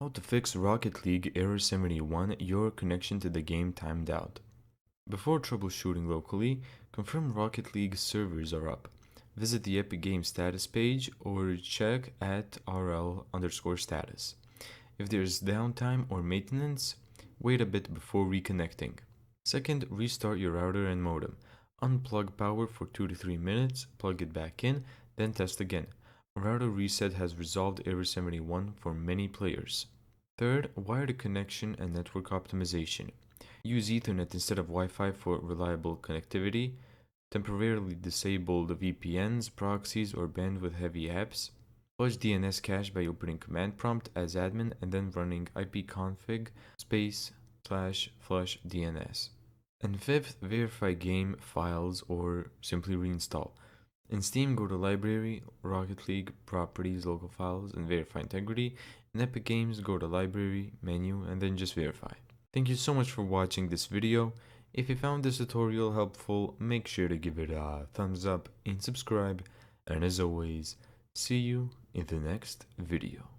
How to fix Rocket League Error 71, your connection to the game timed out. Before troubleshooting locally, confirm Rocket League servers are up. Visit the Epic Games status page or check at rl_status. If there's downtime or maintenance, wait a bit before reconnecting. Second, restart your router and modem. Unplug power for 2 to 3 minutes, plug it back in, then test again. A router reset has resolved Error 71 for many players. Third, wired connection and network optimization. Use Ethernet instead of Wi-Fi for reliable connectivity. Temporarily disable the VPNs, proxies, or bandwidth-heavy apps. Flush DNS cache by opening command prompt as admin and then running ipconfig /flush DNS. And fifth, verify game files or simply reinstall. In Steam, go to Library, Rocket League, Properties, Local Files, and verify integrity. In Epic Games, go to Library, Menu, and then just verify. Thank you so much for watching this video. If you found this tutorial helpful, make sure to give it a thumbs up and subscribe. And as always, see you in the next video.